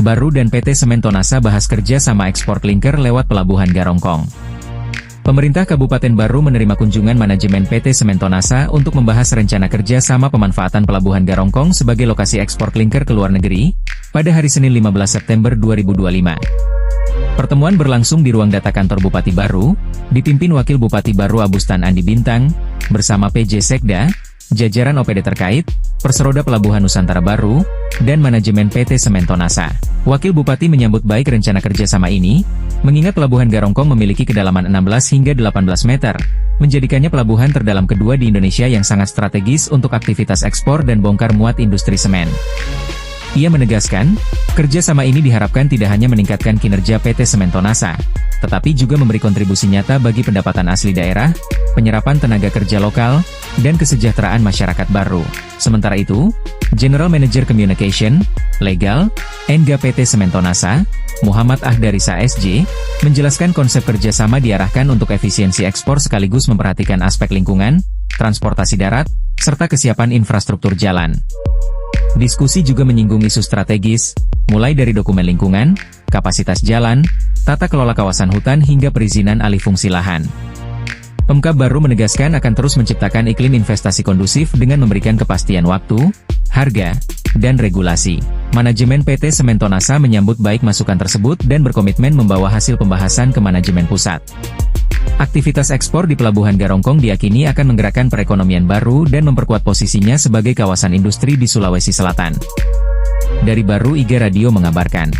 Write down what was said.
Baru dan PT Semen Tonasa bahas kerja sama ekspor klinker lewat Pelabuhan Garongkong. Pemerintah Kabupaten Baru menerima kunjungan manajemen PT Semen Tonasa untuk membahas rencana kerja sama pemanfaatan Pelabuhan Garongkong sebagai lokasi ekspor klinker ke luar negeri, pada hari Senin 15 September 2025. Pertemuan berlangsung di ruang data kantor Bupati Baru, dipimpin Wakil Bupati Baru Abustan Andi Bintang, bersama PJ Sekda, jajaran OPD terkait, Perseroda Pelabuhan Nusantara Baru, dan manajemen PT Semen Tonasa. Wakil Bupati menyambut baik rencana kerjasama ini, mengingat Pelabuhan Garongkong memiliki kedalaman 16 hingga 18 meter, menjadikannya pelabuhan terdalam kedua di Indonesia yang sangat strategis untuk aktivitas ekspor dan bongkar muat industri semen. Ia menegaskan, kerjasama ini diharapkan tidak hanya meningkatkan kinerja PT Semen Tonasa, tetapi juga memberi kontribusi nyata bagi pendapatan asli daerah, penyerapan tenaga kerja lokal, dan kesejahteraan masyarakat Baru. Sementara itu, General Manager Communication, Legal, Enga PT Semen Tonasa, Muhammad Ahdarisa SJ, menjelaskan konsep kerjasama diarahkan untuk efisiensi ekspor sekaligus memperhatikan aspek lingkungan, transportasi darat, serta kesiapan infrastruktur jalan. Diskusi juga menyinggung isu strategis, mulai dari dokumen lingkungan, kapasitas jalan, tata kelola kawasan hutan hingga perizinan alih fungsi lahan. Pemkab Baru menegaskan akan terus menciptakan iklim investasi kondusif dengan memberikan kepastian waktu, harga, dan regulasi. Manajemen PT Semen Tonasa menyambut baik masukan tersebut dan berkomitmen membawa hasil pembahasan ke manajemen pusat. Aktivitas ekspor di Pelabuhan Garongkong diyakini akan menggerakkan perekonomian Baru dan memperkuat posisinya sebagai kawasan industri di Sulawesi Selatan. Dari Baru IG Radio mengabarkan.